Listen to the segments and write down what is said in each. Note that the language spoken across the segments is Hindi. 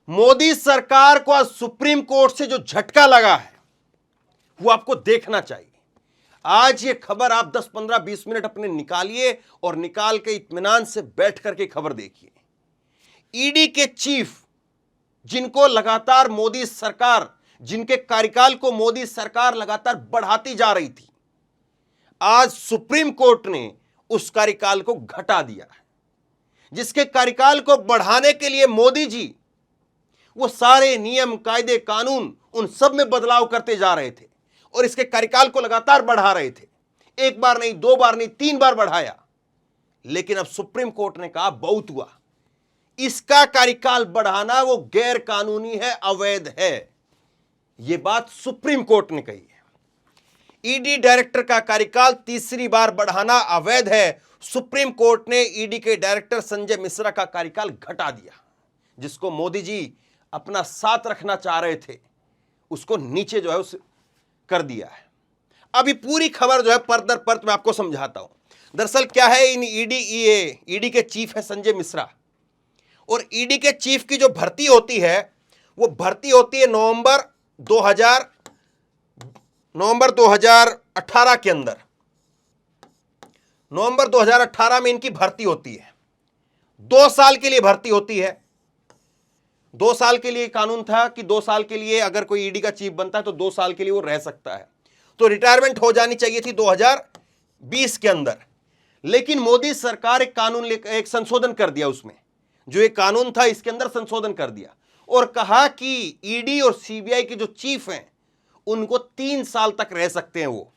मोदी सरकार को आज सुप्रीम कोर्ट से जो झटका लगा है वो आपको देखना चाहिए। आज ये खबर आप 10, 15, 20 मिनट अपने निकालिए और निकाल के इत्मीनान से बैठ करके खबर देखिए। ईडी के चीफ, जिनको लगातार मोदी सरकार, जिनके कार्यकाल को मोदी सरकार लगातार बढ़ाती जा रही थी, आज सुप्रीम कोर्ट ने उस कार्यकाल को घटा दिया है। जिसके कार्यकाल को बढ़ाने के लिए मोदी जी वो सारे नियम, कायदे, कानून, उन सब में बदलाव करते जा रहे थे और इसके कार्यकाल को लगातार बढ़ा रहे थे। एक बार नहीं, दो बार नहीं, 3 बार बढ़ाया। लेकिन अब सुप्रीम कोर्ट ने कहा बहुत हुआ, इसका कार्यकाल बढ़ाना वो गैर कानूनी है, अवैध है। यह बात सुप्रीम कोर्ट ने कही है। ईडी डायरेक्टर का कार्यकाल तीसरी बार बढ़ाना अवैध है। सुप्रीम कोर्ट ने ईडी के डायरेक्टर संजय मिश्रा का कार्यकाल घटा दिया। जिसको मोदी जी अपना साथ रखना चाह रहे थे उसको नीचे जो है उस कर दिया है। अभी पूरी खबर जो है परत दर परत मैं आपको समझाता हूं। दरअसल क्या है, इन ईडी के चीफ है संजय मिश्रा, और ईडी के चीफ की जो भर्ती होती है वो भर्ती होती है नवंबर 2018 के अंदर। नवंबर 2018 में इनकी भर्ती होती है। 2 साल के लिए भर्ती होती है। 2 साल के लिए कानून था कि 2 साल के लिए अगर कोई ईडी का चीफ बनता है तो 2 साल के लिए वो रह सकता है। तो रिटायरमेंट हो जानी चाहिए थी 2020 के अंदर। लेकिन मोदी सरकार एक संशोधन कर दिया। उसमें जो एक कानून था इसके अंदर संशोधन कर दिया और कहा कि ईडी और सीबीआई के जो चीफ हैं उनको 3 साल तक रह सकते हैं वो।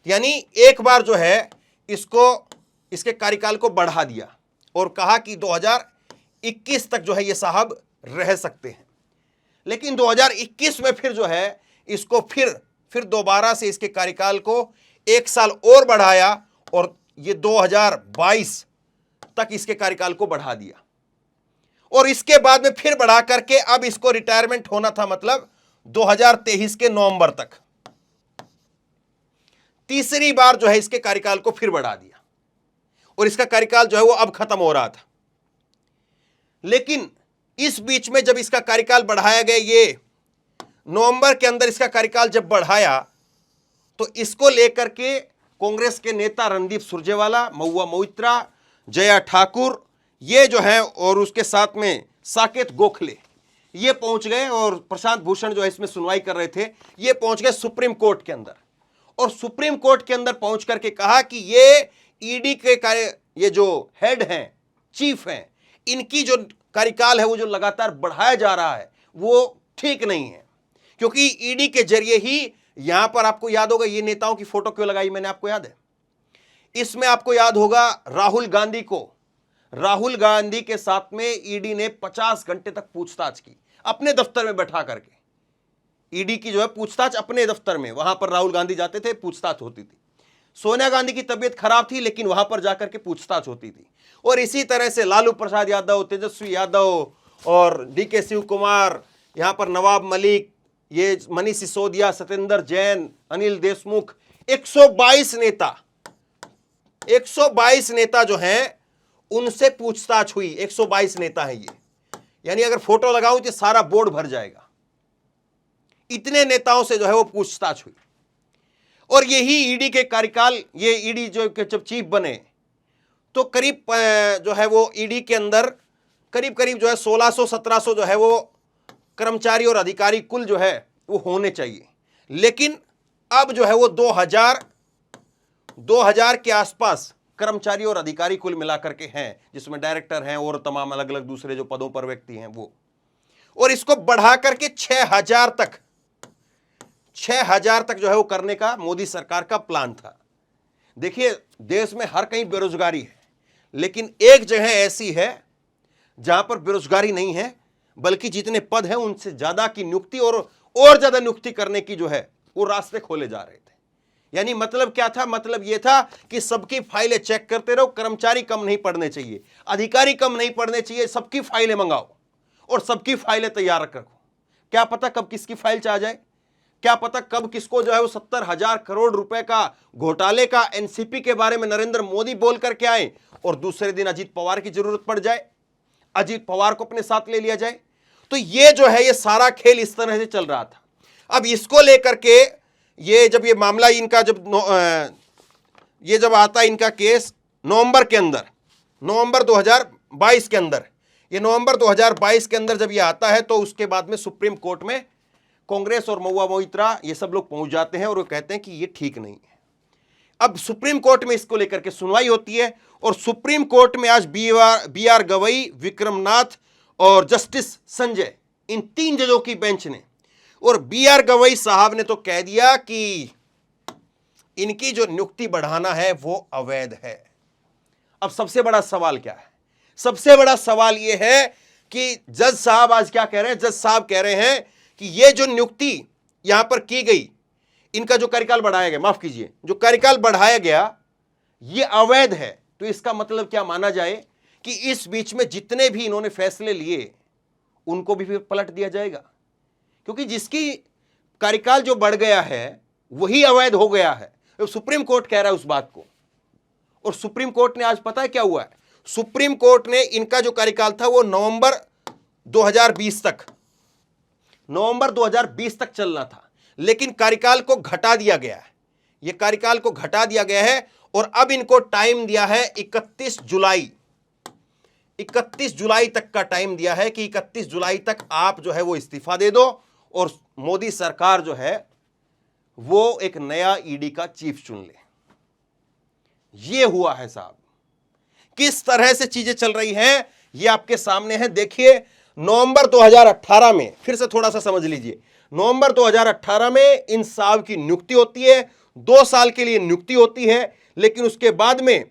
यानी एक बार जो है इसके कार्यकाल को बढ़ा दिया और कहा कि 2021 तक जो है ये साहब रह सकते हैं। लेकिन 2021 में फिर जो है इसको फिर दोबारा से इसके कार्यकाल को 1 साल और बढ़ाया और ये 2022 तक इसके कार्यकाल को बढ़ा दिया। और इसके बाद में फिर बढ़ा करके अब इसको रिटायरमेंट होना था, मतलब 2023 के नवंबर तक। तीसरी बार जो है इसके कार्यकाल को फिर बढ़ा दिया और इसका कार्यकाल जो है वो अब खत्म हो रहा था। लेकिन इस बीच में जब इसका कार्यकाल बढ़ाया गया, ये नवंबर के अंदर इसका कार्यकाल जब बढ़ाया तो इसको लेकर के कांग्रेस के नेता रणदीप सुरजेवाला, महुआ मोइत्रा, जया ठाकुर, ये जो है और उसके साथ में साकेत गोखले, ये पहुंच गए और प्रशांत भूषण जो है इसमें सुनवाई कर रहे थे, ये पहुंच गए सुप्रीम कोर्ट के अंदर। और सुप्रीम कोर्ट के अंदर पहुंच करके कहा कि ये ईडी के ये जो हेड हैं, चीफ हैं, इनकी जो कार्यकाल है वो जो लगातार बढ़ाया जा रहा है वो ठीक नहीं है। क्योंकि ईडी के जरिए ही, यहां पर आपको याद होगा ये नेताओं की फोटो क्यों लगाई मैंने, आपको याद है? इसमें आपको याद होगा राहुल गांधी के साथ में ईडी ने 50 घंटे तक पूछताछ की अपने दफ्तर में बैठा करके। ईडी की जो है पूछताछ अपने दफ्तर में, वहां पर राहुल गांधी जाते थे, पूछताछ होती थी। सोनिया गांधी की तबीयत खराब थी लेकिन वहां पर जाकर के पूछताछ होती थी। और इसी तरह से लालू प्रसाद यादव, तेजस्वी यादव और डीके शिव कुमार, यहां पर नवाब मलिक, ये मनीष सिसोदिया, सत्येंद्र जैन, अनिल देशमुख, 122 नेता जो हैं उनसे पूछताछ हुई। 122 नेता हैं ये, यानी अगर फोटो लगाऊं तो सारा बोर्ड भर जाएगा। इतने नेताओं से जो है वो पूछताछ हुई। और यही ईडी के कार्यकाल, ये ईडी जो जब चीफ बने तो करीब जो है वो ईडी के अंदर करीब जो है 1600-1700 जो है वो कर्मचारी और अधिकारी कुल जो है वो होने चाहिए। लेकिन अब जो है वो 2000 के आसपास कर्मचारी और अधिकारी कुल मिलाकर के हैं, जिसमें डायरेक्टर हैं और तमाम अलग अलग दूसरे जो पदों पर व्यक्ति हैं वो। और इसको बढ़ा करके 6000 तक जो है वो करने का मोदी सरकार का प्लान था। देखिए देश में हर कहीं बेरोजगारी है, लेकिन एक जगह ऐसी है जहां पर बेरोजगारी नहीं है, बल्कि जितने पद हैं उनसे ज्यादा की नियुक्ति और ज्यादा नियुक्ति करने की जो है वो रास्ते खोले जा रहे थे। यानी मतलब क्या था? मतलब यह था कि सबकी फाइलें चेक करते रहो, कर्मचारी कम नहीं पड़ने चाहिए, अधिकारी कम नहीं पड़ने चाहिए, सबकी फाइलें मंगाओ और सबकी फाइलें तैयार रखो। क्या पता कब किसकी फाइल चाह जाए, क्या पता कब किसको जो है वो 70,000 करोड़ रुपए का घोटाले का एनसीपी के बारे में नरेंद्र मोदी बोल करके आए और दूसरे दिन अजीत पवार की जरूरत पड़ जाए, अजीत पवार को अपने साथ ले लिया जाए। तो ये जो है ये सारा खेल इस तरह से चल रहा था। अब इसको लेकर के ये जब ये मामला इनका ये जब आता है इनका केस नवंबर के अंदर, नवंबर 2022 के अंदर, ये नवंबर 2022 के अंदर जब ये आता है तो उसके बाद में सुप्रीम कोर्ट में कांग्रेस और महुआ मोइत्रा ये सब लोग पहुंच जाते हैं और वो कहते हैं कि ये ठीक नहीं है। अब सुप्रीम कोर्ट में इसको लेकर के सुनवाई होती है और सुप्रीम कोर्ट में आज बी आर गवई, विक्रमनाथ और जस्टिस संजय, इन 3 जजों की बेंच ने, और बी आर गवई साहब ने तो कह दिया कि इनकी जो नियुक्ति बढ़ाना है वो अवैध है। अब सबसे बड़ा सवाल क्या है? सबसे बड़ा सवाल यह है कि जज साहब आज क्या कह रहे हैं? जज साहब कह रहे हैं कि ये जो नियुक्ति यहां पर की गई, इनका जो कार्यकाल बढ़ाया गया, माफ कीजिए, जो कार्यकाल बढ़ाया गया ये अवैध है। तो इसका मतलब क्या माना जाए कि इस बीच में जितने भी इन्होंने फैसले लिए उनको भी फिर पलट दिया जाएगा, क्योंकि जिसकी कार्यकाल जो बढ़ गया है वही अवैध हो गया है। तो सुप्रीम कोर्ट कह रहा है उस बात को, और सुप्रीम कोर्ट ने आज पता है क्या हुआ है? सुप्रीम कोर्ट ने इनका जो कार्यकाल था वो नवंबर 2020 तक चलना था, लेकिन कार्यकाल को घटा दिया गया है। ये कार्यकाल को घटा दिया गया है और अब इनको टाइम दिया है 31 जुलाई तक का टाइम दिया है कि 31 जुलाई तक आप जो है वो इस्तीफा दे दो और मोदी सरकार जो है वो एक नया ईडी का चीफ चुन ले। ये हुआ है साहब। किस तरह से चीजें चल रही हैं ये आपके सामने है। देखिए नवंबर 2018 में, फिर से थोड़ा सा समझ लीजिए, नवंबर 2018 में इन साहब की नियुक्ति होती है, 2 साल के लिए नियुक्ति होती है, लेकिन उसके बाद में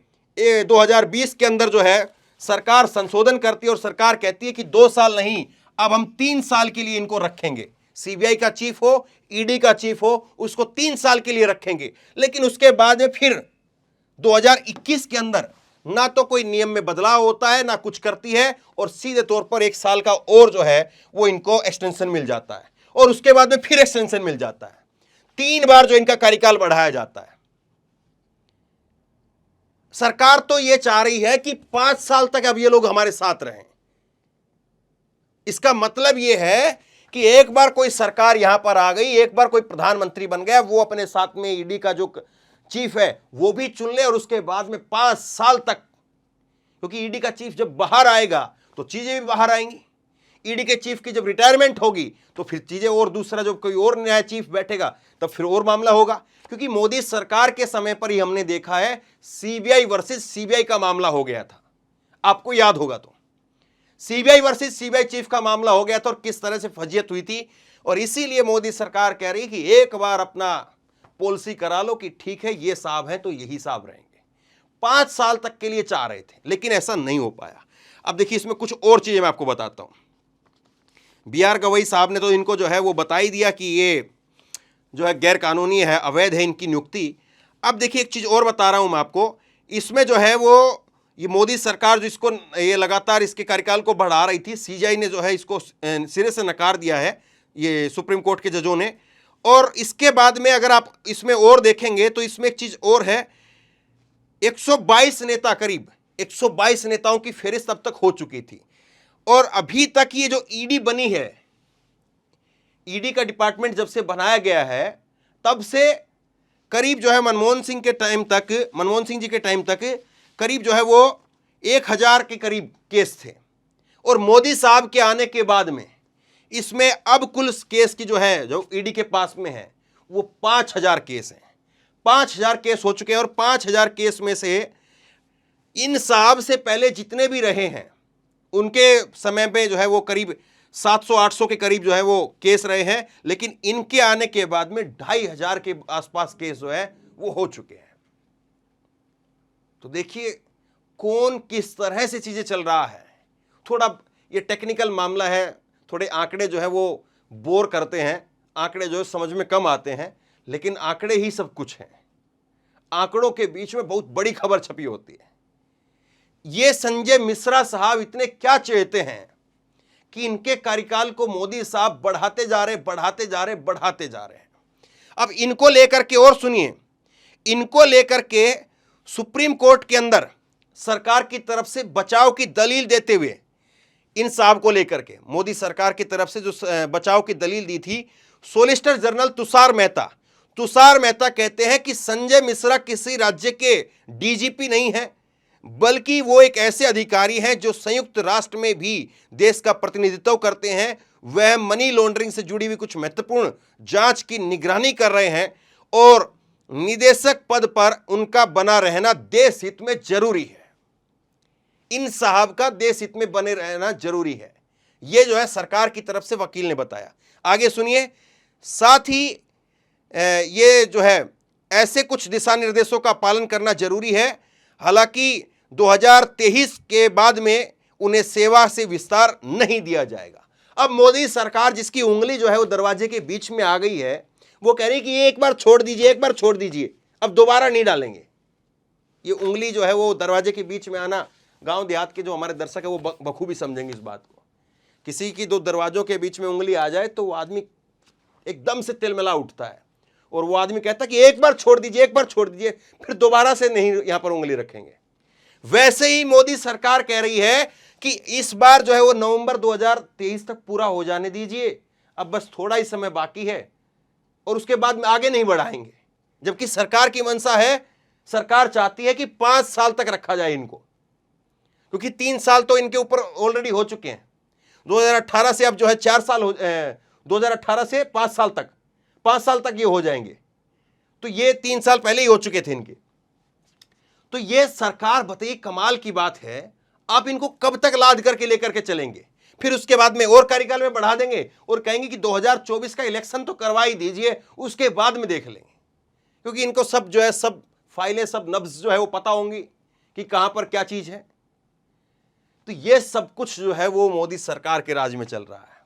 2020 के अंदर जो है सरकार संशोधन करती है और सरकार कहती है कि 2 साल नहीं, अब हम 3 साल के लिए इनको रखेंगे। सीबीआई का चीफ हो, ईडी का चीफ हो, उसको 3 साल के लिए रखेंगे। लेकिन उसके बाद में फिर 2021 के अंदर ना तो कोई नियम में बदलाव होता है ना कुछ करती है, और सीधे तौर पर 1 साल का और जो है वो इनको एक्सटेंशन मिल जाता है, और उसके बाद में फिर एक्सटेंशन मिल जाता है। 3 बार जो इनका कार्यकाल बढ़ाया जाता है। सरकार तो ये चाह रही है कि 5 साल तक अब ये लोग हमारे साथ रहें। इसका मतलब ये है कि एक बार कोई सरकार यहां पर आ गई, एक बार कोई प्रधानमंत्री बन गया, वो अपने साथ में ईडी का जो चीफ है वो भी चुन ले, और उसके बाद में 5 साल तक, क्योंकि ईडी का चीफ जब बाहर आएगा तो चीजें भी बाहर आएंगी। ईडी के चीफ की जब रिटायरमेंट होगी तो फिर चीजें, और दूसरा जब कोई और नया चीफ बैठेगा तब फिर और मामला होगा। क्योंकि मोदी सरकार के समय पर ही हमने देखा है सीबीआई वर्सेस सीबीआई का मामला हो गया था, आपको याद होगा तो सीबीआई वर्सेस सीबीआई चीफ का मामला हो गया था और किस तरह से फजीयत हुई थी। और इसीलिए मोदी सरकार कह रही कि एक बार अपना पॉलिसी करा लो कि ठीक है ये साहब हैं तो यही साहब रहेंगे। 5 साल तक के लिए चाह रहे थे, लेकिन ऐसा नहीं हो पाया। अब देखिए इसमें कुछ और चीजें मैं आपको बताता हूं। बी आर गवई साहब ने तो इनको जो है वो बता ही दिया कि ये जो है गैर कानूनी है, अवैध है इनकी नियुक्ति। अब देखिए एक चीज़ और बता रहा हूं मैं आपको, इसमें जो है वो ये मोदी सरकार जो इसको ये लगातार इसके कार्यकाल को बढ़ा रही थी, सीजीआई ने जो है इसको सिरे से नकार दिया है, ये सुप्रीम कोर्ट के जजों ने। और इसके बाद में अगर आप इसमें और देखेंगे तो इसमें एक चीज़ और है, 122 नेता, करीब 122 नेताओं की फहरिस्त अब तक हो चुकी थी, और अभी तक ये जो ईडी बनी है, ईडी का डिपार्टमेंट जब से बनाया गया है तब से करीब जो है मनमोहन सिंह जी के टाइम तक करीब जो है वो 1000 के करीब केस थे, और मोदी साहब के आने के बाद में इसमें अब कुल केस की जो है जो ईडी के पास में है वो 5000 केस हैं। 5000 केस हो चुके हैं, और 5000 केस में से इन साहब से पहले जितने भी रहे हैं उनके समय पे जो है वो करीब 700-800 के करीब जो है वो केस रहे हैं, लेकिन इनके आने के बाद में 2500 के आसपास केस जो है वो हो चुके हैं। तो देखिए कौन किस तरह से चीजें चल रहा है। थोड़ा ये टेक्निकल मामला है, थोड़े आंकड़े जो है वो बोर करते हैं, आंकड़े जो है समझ में कम आते हैं, लेकिन आंकड़े ही सब कुछ हैं। आंकड़ों के बीच में बहुत बड़ी खबर छपी होती है। ये संजय मिश्रा साहब इतने क्या चाहते हैं कि इनके कार्यकाल को मोदी साहब बढ़ाते जा रहे हैं। अब इनको लेकर के, और सुनिए, इनको लेकर के सुप्रीम कोर्ट के अंदर सरकार की तरफ से बचाव की दलील देते हुए इन साहब को लेकर के मोदी सरकार की तरफ से जो बचाव की दलील दी थी, सॉलिसिटर जनरल तुषार मेहता कहते हैं कि संजय मिश्रा किसी राज्य के डीजीपी नहीं है, बल्कि वो एक ऐसे अधिकारी हैं जो संयुक्त राष्ट्र में भी देश का प्रतिनिधित्व करते हैं। वह मनी लॉन्ड्रिंग से जुड़ी हुई कुछ महत्वपूर्ण जांच की निगरानी कर रहे हैं और निदेशक पद पर उनका बना रहना देश हित में जरूरी है। इन साहब का देश हित में बने रहना जरूरी है, यह जो है सरकार की तरफ से वकील ने बताया। आगे सुनिए। साथ ही ये जो है ऐसे कुछ दिशा निर्देशों का पालन करना जरूरी है। हालांकि 2023 के बाद में उन्हें सेवा से विस्तार नहीं दिया जाएगा। अब मोदी सरकार जिसकी उंगली जो है वो दरवाजे के बीच में आ गई है, वो कह रही कि एक बार छोड़ दीजिए, एक बार छोड़ दीजिए, अब दोबारा नहीं डालेंगे। ये उंगली जो है वो दरवाजे के बीच में आना, गांव देहात के जो हमारे दर्शक है वो बखूबी समझेंगे इस बात को। किसी की दो दरवाजों के बीच में उंगली आ जाए तो वो आदमी एकदम से तिलमिला उठता है और वो आदमी कहता है कि एक बार छोड़ दीजिए, एक बार छोड़ दीजिए, फिर दोबारा से नहीं यहां पर उंगली रखेंगे। वैसे ही मोदी सरकार कह रही है कि इस बार जो है वो नवंबर 2023 तक पूरा हो जाने दीजिए, अब बस थोड़ा ही समय बाकी है और उसके बाद में आगे नहीं बढ़ाएंगे। जबकि सरकार की मंशा है, सरकार चाहती है कि 5 साल तक रखा जाए इनको, क्योंकि 3 साल तो इनके ऊपर ऑलरेडी हो चुके हैं। 2018 से अब जो है 4 साल 2018 से 5 साल तक ये हो जाएंगे, तो ये 3 साल पहले ही हो चुके थे इनके। तो ये सरकार बताइए कमाल की बात है, आप इनको कब तक लाद करके लेकर के चलेंगे? फिर उसके बाद में और कार्यकाल में बढ़ा देंगे और कहेंगे कि 2024 का इलेक्शन तो करवा ही दीजिए, उसके बाद में देख लेंगे। क्योंकि इनको सब जो है सब फाइलें, सब नब्ज जो है वो पता होंगी कि कहां पर क्या चीज है। तो ये सब कुछ जो है वो मोदी सरकार के राज में चल रहा है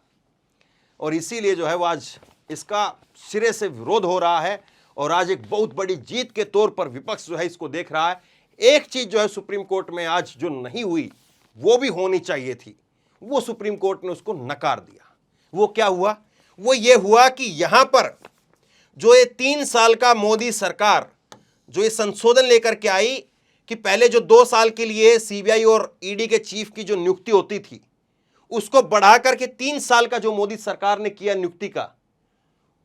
और इसीलिए जो है वो आज इसका सिरे से विरोध हो रहा है और आज एक बहुत बड़ी जीत के तौर पर विपक्ष जो है इसको देख रहा है। एक चीज जो है सुप्रीम कोर्ट में आज जो नहीं हुई वो भी होनी चाहिए थी, वो सुप्रीम कोर्ट ने उसको नकार दिया। वो क्या हुआ? वो ये हुआ कि यहां पर जो ये 3 साल का मोदी सरकार जो ये संशोधन लेकर के आई कि पहले जो 2 साल के लिए सीबीआई और ईडी के चीफ की जो नियुक्ति होती थी उसको बढ़ा करके 3 साल का जो मोदी सरकार ने किया नियुक्ति का,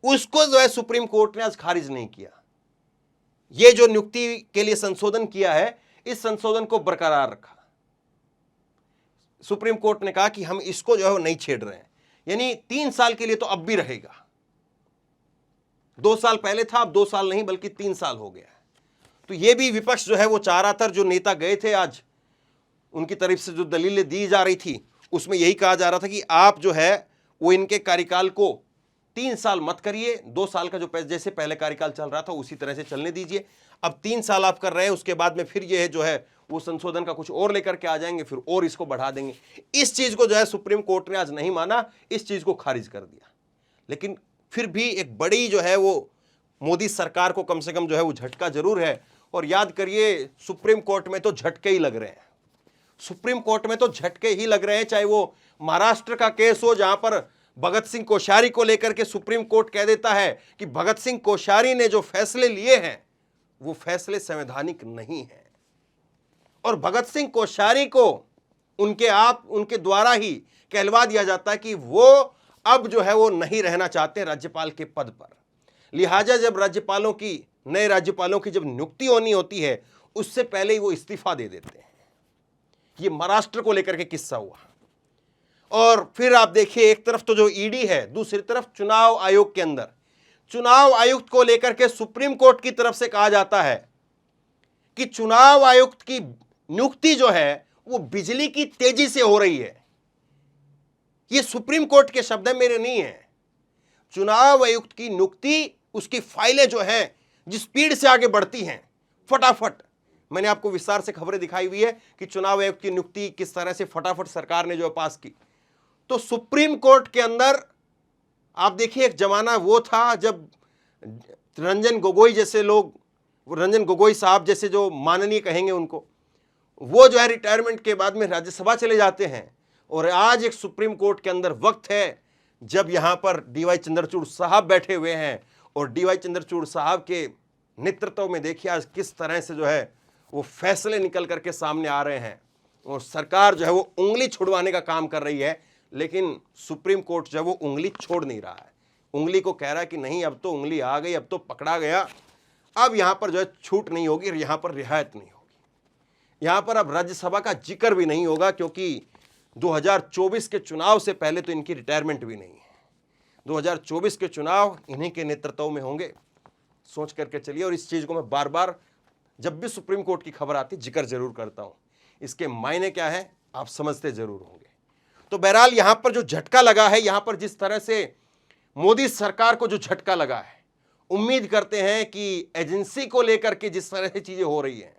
उसको जो है सुप्रीम कोर्ट ने आज खारिज नहीं किया। ये जो नियुक्ति के लिए संशोधन किया है, इस संशोधन को बरकरार रखा। सुप्रीम कोर्ट ने कहा कि हम इसको जो है वो नहीं छेड़ रहे हैं, यानी 3 साल के लिए तो अब भी रहेगा। 2 साल पहले था, अब 2 साल नहीं बल्कि 3 साल हो गया है। तो ये भी विपक्ष जो है वो चाह रहा था। जो नेता गए थे आज, उनकी तरफ से जो दलीलें दी जा रही थी उसमें यही कहा जा रहा था कि आप जो है वो इनके कार्यकाल को 3 साल मत करिए, 2 साल का जो जैसे पहले कार्यकाल चल रहा था उसी तरह से चलने दीजिए। अब 3 साल आप कर रहे हैं, उसके बाद में फिर ये है जो है वो संशोधन का कुछ और लेकर के आ जाएंगे, फिर और इसको बढ़ा देंगे। इस चीज को जो है सुप्रीम कोर्ट ने आज नहीं माना, इस चीज को खारिज कर दिया। लेकिन फिर भी एक बड़ी जो है वो मोदी सरकार को कम से कम जो है वो झटका जरूर है। और याद करिए, सुप्रीम कोर्ट में तो झटके ही लग रहे हैं, सुप्रीम कोर्ट में तो झटके ही लग रहे हैं। चाहे वो महाराष्ट्र का केस हो जहां पर भगत सिंह कोश्यारी को लेकर के सुप्रीम कोर्ट कह देता है कि भगत सिंह कोश्यारी ने जो फैसले लिए हैं वो फैसले संवैधानिक नहीं हैं और भगत सिंह कोश्यारी को उनके द्वारा ही कहलवा दिया जाता है कि वो अब जो है वो नहीं रहना चाहते राज्यपाल के पद पर। लिहाजा जब नए राज्यपालों की जब नियुक्ति होनी होती है उससे पहले ही वो इस्तीफा दे देते हैं। ये महाराष्ट्र को लेकर के किस्सा हुआ। और फिर आप देखिए, एक तरफ तो जो ईडी है, दूसरी तरफ चुनाव आयोग के अंदर चुनाव आयुक्त को लेकर के सुप्रीम कोर्ट की तरफ से कहा जाता है कि चुनाव आयुक्त की नियुक्ति जो है वो बिजली की तेजी से हो रही है। ये सुप्रीम कोर्ट के शब्द है, मेरे नहीं है। चुनाव आयुक्त की नियुक्ति, उसकी फाइलें जो हैं जिस स्पीड से आगे बढ़ती हैं फटाफट, मैंने आपको विस्तार से खबरें दिखाई हुई है कि चुनाव आयुक्त की नियुक्ति किस तरह से फटाफट सरकार ने जो पास की। तो सुप्रीम कोर्ट के अंदर आप देखिए, एक जमाना वो था जब रंजन गोगोई साहब जैसे जो माननीय कहेंगे उनको, वो जो है रिटायरमेंट के बाद में राज्यसभा चले जाते हैं। और आज एक सुप्रीम कोर्ट के अंदर वक्त है जब यहां पर डीवाई चंद्रचूड़ साहब बैठे हुए हैं और डीवाई चंद्रचूड़ साहब के नेतृत्व में देखिए आज किस तरह से जो है वो फैसले निकल करके सामने आ रहे हैं। और सरकार जो है वो उंगली छुड़वाने का काम कर रही है, लेकिन सुप्रीम कोर्ट जो है वो उंगली छोड़ नहीं रहा है। उंगली को कह रहा है कि नहीं, अब तो उंगली आ गई, अब तो पकड़ा गया, अब यहां पर जो है छूट नहीं होगी और यहां पर रियायत नहीं होगी। यहां पर अब राज्यसभा का जिक्र भी नहीं होगा, क्योंकि 2024 के चुनाव से पहले तो इनकी रिटायरमेंट भी नहीं है। 2024 के चुनाव इन्हीं के नेतृत्व में होंगे, सोच करके चलिए। और इस चीज को मैं बार बार जब भी सुप्रीम कोर्ट की खबर आती जिक्र जरूर करता हूं। इसके मायने क्या है आप समझते जरूर होंगे। तो बहरहाल यहां पर जो झटका लगा है, यहां पर जिस तरह से मोदी सरकार को जो झटका लगा है, उम्मीद करते हैं कि एजेंसी को लेकर के जिस तरह से चीजें हो रही हैं,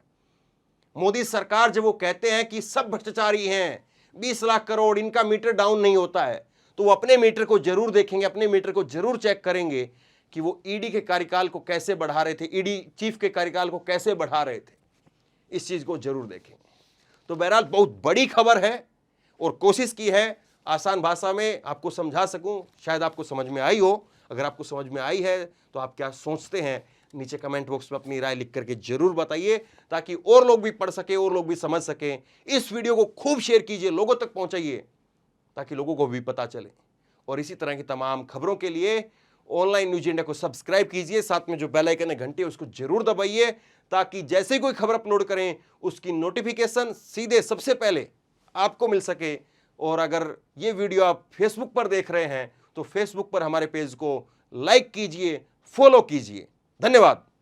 मोदी सरकार जब वो कहते हैं कि सब भ्रष्टाचारी हैं, 20 लाख करोड़, इनका मीटर डाउन नहीं होता है, तो वो अपने मीटर को जरूर देखेंगे, अपने मीटर को जरूर चेक करेंगे कि वो ईडी के कार्यकाल को कैसे बढ़ा रहे थे, ईडी चीफ के कार्यकाल को कैसे बढ़ा रहे थे, इस चीज को जरूर देखेंगे। तो बहरहाल बहुत बड़ी खबर है और कोशिश की है आसान भाषा में आपको समझा सकूं, शायद आपको समझ में आई हो। अगर आपको समझ में आई है तो आप क्या सोचते हैं नीचे कमेंट बॉक्स में अपनी राय लिख करके जरूर बताइए, ताकि और लोग भी पढ़ सके, और लोग भी समझ सकें। इस वीडियो को खूब शेयर कीजिए, लोगों तक पहुंचाइए, ताकि लोगों को भी पता चले। और इसी तरह की तमाम खबरों के लिए ऑनलाइन न्यूज इंडिया को सब्सक्राइब कीजिए, साथ में जो बेल आइकन है घंटी उसको जरूर दबाइए, ताकि जैसे ही कोई खबर अपलोड करें उसकी नोटिफिकेशन सीधे सबसे पहले आपको मिल सके। और अगर ये वीडियो आप फेसबुक पर देख रहे हैं तो फेसबुक पर हमारे पेज को लाइक कीजिए, फॉलो कीजिए। धन्यवाद।